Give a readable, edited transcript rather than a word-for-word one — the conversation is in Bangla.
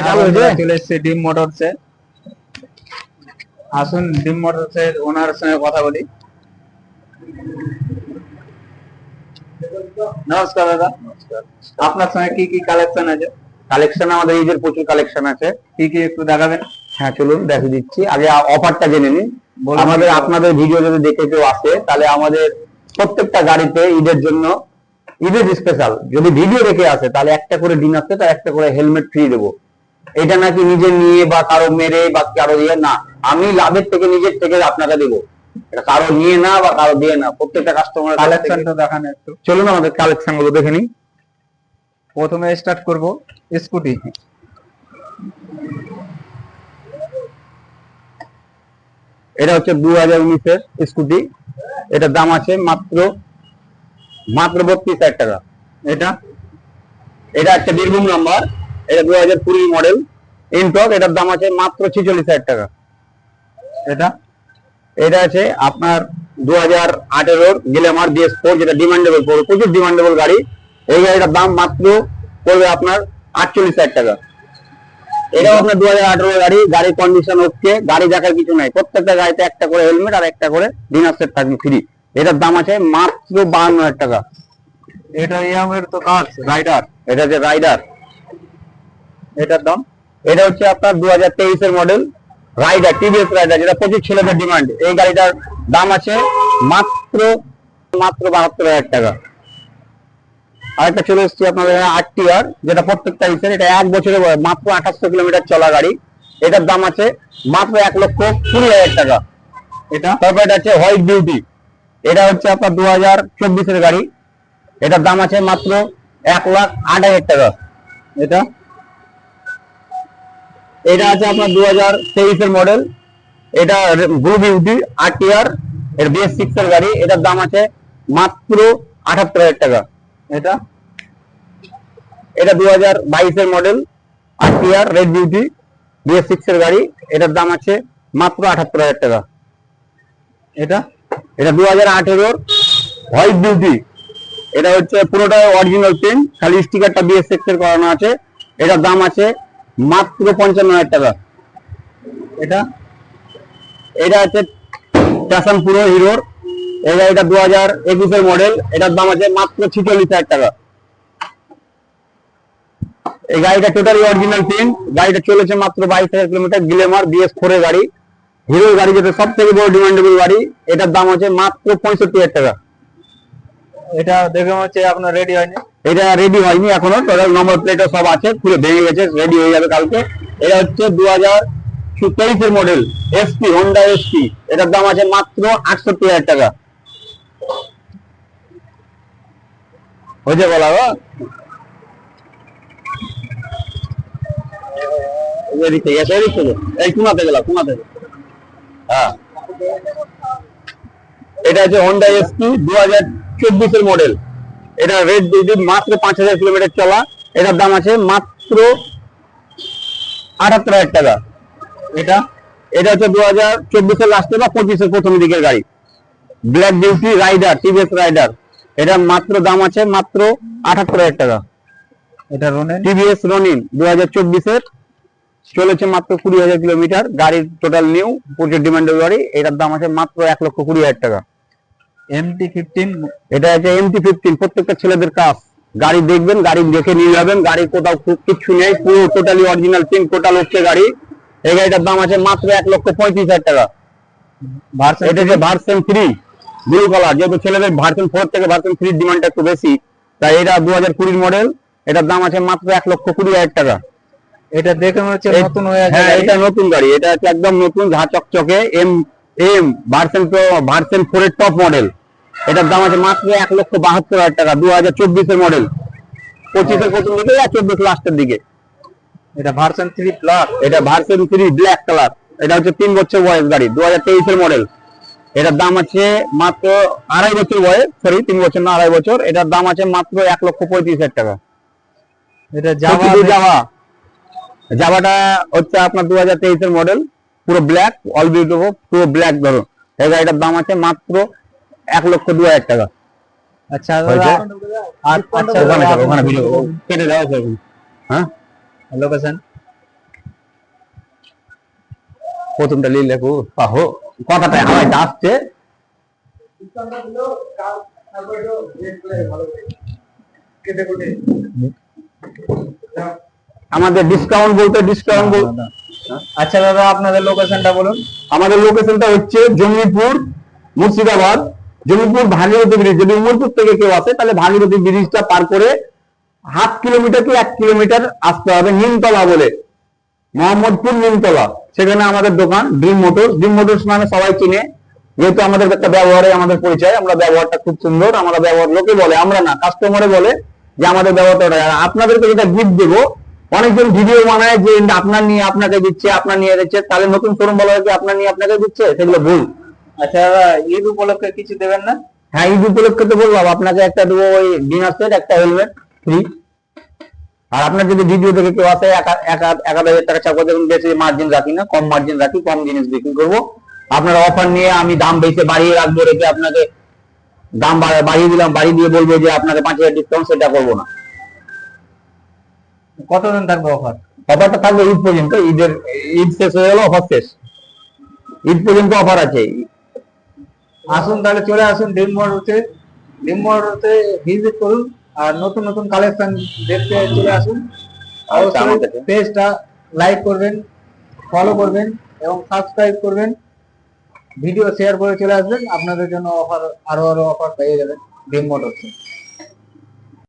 চলে এসেছে ডিম মোটরসে। আসুন ডিম মোটরসের ওনার সঙ্গে কথা বলি। নমস্কার দাদা। নমস্কার। আপনার সঙ্গে কি কি কালেকশন আছে? কালেকশন আমাদের ঈদের প্রচুর কালেকশন আছে। কি কি একটু দেখাবেন? হ্যাঁ চলুন দেখিয়ে দিচ্ছি। আগে অফারটা জেনে নিন। আমাদের আপনাদের ভিডিও যদি দেখে কেউ আসে তাহলে আমাদের প্রত্যেকটা গাড়িতে ঈদের জন্য ঈদের স্পেশাল যদি ভিডিও দেখে আসে তাহলে একটা করে ডিম আসছে, তার একটা করে হেলমেট ফ্রি দেবো। এটা নাকি নিজে নিয়ে বা কারো মেরে বা কারো দিয়ে না, আমি লাভের থেকে নিজের থেকে আপনাকে দেবো। এটা কারো নিয়ে না বা কারো দিয়ে না, প্রত্যেকটা কাস্টমার। কালেকশনটা দেখান একটু। চলুন আমাদের কালেকশন গুলো দেখে নিই। প্রথমে স্টার্ট করব স্কুটি। এটা হচ্ছে 2019-এর স্কুটি। এটার দাম আছে মাত্র 32,000 টাকা। এটা একটা বীরভূম নাম্বার। এটা 2020 মডেল ইনটক। এটার দাম আছে মাত্র 46,000 টাকা। এটা আছে আপনার 2018-এর গ্ল্যামার DS4, যেটা ডিমান্ডেবল, প্রচুর ডিমান্ডেবল গাড়ি। এই গাড়িটার দাম মাত্র পড়বে আপনার 48,000 টাকা। এটাও আপনার 2018 গাড়ি। গাড়ির কন্ডিশন ওকে, গাড়ি দেখার কিছু নাই। প্রত্যেকটা গাড়িতে একটা করে হেলমেট আর একটা করে ডিনার সেট থাকবে ফ্রি। এটার দাম আছে মাত্র 52,000 টাকা। এটা ইয়ামের তো কাজ রাইডার। এটা যে রাইডার, এটার দাম? এটা হচ্ছে আপনার 2023-এর মডেল রাইডার, টিভিএস রাইডার, যেটা প্রচুর ছেলেদের ডিমান্ড। এই গাড়িটার দাম আছে মাত্র 72,000 টাকা। আরেকটা চলে এসেছি আপনাদের RTR, যেটা প্রত্যেকটা ইসের, এটা 1 বছরের মাত্র 2800 কিলোমিটার চলা গাড়ি। এটার দাম আছে মাত্র 1,20,000 টাকা। তারপর এটা আছে হোয়াইট বিউটি। এটা হচ্ছে আপনার 2024-এর গাড়ি। এটার দাম আছে মাত্র 1,08,000 টাকা। এটা আছে আপনার 2023-এর মডেল। এটা ব্লু বিউটি RTR, এর BS6-এর গাড়ি। এটার দাম আছে মাত্র 78,000 টাকা। এটা 2022-এর মডেল RTR রেড বিউটি BS6-এর গাড়ি। এটার দাম আছে মাত্র 78,000 টাকা। এটা 2018-এর হোয়াইট বিউটি। এটা হচ্ছে পুরোটা অরিজিনাল প্রিন্ট, খালি স্টিকারটা BS6-এর করানো আছে। এটার দাম আছে মাত্র 55,000 টাকা। এটা আছে প্যাশন প্রো হিরোর। এই গাড়িটা 2021-এর মডেল। এটার দাম আছে মাত্র 46,000 টাকা। এই গাড়িটা টোটালি অরিজিনাল প্রিন্ট। গাড়িটা চলেছে মাত্র 22,000 কিলোমিটার। গ্ল্যামার BS4-এর গাড়ি, হিরোর গাড়ি, যেটা সব থেকে বড় ডিমান্ডেবল গাড়ি। এটার দাম আছে মাত্র 65,000 টাকা। এটা দেখে মনে হচ্ছে আপনার রেডি হয়নি। এটা রেডি হয়নি এখনো, টোটাল নম্বর প্লেটও সব আছে, পুরো ভেঙে গেছে, রেডি হয়ে যাবে কালকে। এটা হচ্ছে 2023-এর মডেল SP, হোন্ডা SP। এটার দাম আছে মাত্র 68,000 টাকা। হয়েছে বলা গো? এই কোনাতে গেলাম, কোনাতে। হ্যাঁ, এটা হচ্ছে হোন্ডা SP 2024-এর মডেল। এটা রেড ডিউটি, মাত্র 5,000 কিলোমিটার চলা। এটার দাম আছে মাত্র 78,000 টাকা। এটা হচ্ছে 2024-এর লাস্টে বা 25-এর প্রথম দিকের গাড়ি। Black beauty rider, TVS rider. এটা মাত্র দাম আছে মাত্র 78,000 টাকা। এটা রনিন, টিভিএস রনিন 2024-এর, চলেছে মাত্র 20,000 কিলোমিটার। গাড়ির টোটাল নিউ, প্রচুর ডিমান্ডের গাড়ি। এটার দাম আছে মাত্র 1,20,000 টাকা। MT-15। এটা আছে MT-15, প্রত্যেকটা ছেলেদের কাজ। গাড়ি দেখবেন, গাড়ি দেখে নিয়ে যাবেন। গাড়ি কোথাও কিছু নেই, পুরো টোটালি অরিজিনাল প্রিন্ট, টোটাল হচ্ছে গাড়ি। এই গাড়িটার দাম আছে মাত্র 1,35,000 টাকা। এটা যে ভার্সন 3 ব্লু কালার, যেহেতু ছেলেদের ভার্সন 4 থেকে ভার্সন 3 ডিমান্ডটা একটু বেশি, তাই এটা 2020 মডেল। এটার দাম আছে মাত্র 1,20,000 টাকা। এটা দেখে মনে হচ্ছে নতুন হয়ে আছে। হ্যাঁ, এটা নতুন গাড়ি। এটা হচ্ছে একদম নতুন, ঝা চকচকে। ভার্সন 4-এর টপ মডেল। এটার দাম আছে মাত্র 1,72,000 টাকা। 2024-এর মডেল, 25-এর প্রথম দিকে আর 24 লাস্টের দিকে। এটা ভার্সন 3 প্লাস। এটা ভার্সন 3 ব্ল্যাক কালার। এটা হচ্ছে 3 বছর বয়স গাড়ি, 2023-এর মডেল। এটার দাম আছে মাত্র 2.5 বছর বয়স, সরি 3 বছর না 2.5 বছর। এটার দাম আছে মাত্র 1,35,000 টাকা। এটা জাভাটা হচ্ছে আপনার 2023-এর মডেল, পুরো ব্ল্যাক, অল বিউটিফুল, পুরো ব্ল্যাক ধরো। এই গাড়িটার দাম আছে মাত্র 1,02,000 টাকা। আচ্ছা, ওখানে ভিডিও কেটে দেওয়া আছে। হ্যাঁ, লোকেশন প্রথমটা লিলে পাহো কথাটা হাওয়ায় আসছে। আমাদের ডিসকাউন্ট বলতে আচ্ছা দাদা, আপনাদের লোকেশনটা বলুন। আমাদের লোকেশনটা হচ্ছে জঙ্গিপুর, মুর্শিদাবাদ। জঙ্গিপুর ভাগীরথী ব্রিজ, যদি উমরপুর থেকে কেউ আসে তাহলে ভাগীরথী ব্রিজটা পার করে 1/2 কিলোমিটার কি 1 কিলোমিটার আসতে হবে, নিমতলা বলে, মোহাম্মদপুর নিমতলা, সেখানে আমাদের দোকান ড্রিম মোটরস। ড্রিম মোটরস মানে সবাই চিনে, যেহেতু আমাদের একটা ব্যবহারে আমাদের পরিচয়, আমরা ব্যবহারটা খুব সুন্দর। আমরা ব্যবহার লোকে বলে, আমরা না, কাস্টমারে বলে যে আমাদের ব্যবহারটা। আর আপনাদেরকে যেটা গিফট দেবো, অনেকজন ভিডিও বানায় যে আপনার নিয়ে আপনাকে দিচ্ছে, আপনার নিয়ে দিচ্ছে, তাহলে নতুন শোরুম বলা হয় যে আপনার নিয়ে আপনাকে দিচ্ছে, সেগুলো ভুল। আচ্ছা দাদা, ঈদ উপলক্ষে কিছু দেবেন না? হ্যাঁ, ঈদ উপলক্ষে তো বললাম আপনাকে একটা দেবো, ওই ডিনার সেট, একটা হেলমেট ফ্রি। আর আপনার যদি ভিডিও দেখে কেউ আসে, 1,000 টাকা চাপা দেবেন, বেশি মার্জিন রাখি না, কম মার্জিন রাখি, কম জিনিস বিক্রি করবো। আপনার অফার নিয়ে আমি দাম বেশি বাড়িয়ে রাখবো, রেখে আপনাকে দাম বাড়িয়ে দিলাম, বাড়িয়ে দিয়ে বলবো যে আপনাকে 5,000 ডিসকাউন্ট, সেটা করবো না। কতদিন থাকবে অফার? অফারটা থাকবে ঈদ পর্যন্ত। ঈদ শেষ হয়ে গেল, অফার শেষ, ঈদ পর্যন্ত অফার আছে। আসুন তাহলে, চলে আসুন ড্রিম মোটরসে, ভিজিট করুন, আর নতুন নতুন কালেকশন দেখতে চলে আসুন। অবশ্যই পেজটা লাইক করবেন, ফলো করবেন এবং সাবস্ক্রাইব করবেন, ভিডিও শেয়ার করে চলে আসবেন। আপনাদের জন্য অফার, আরো অফার পেয়ে যাবেন ড্রিম মোটরসে।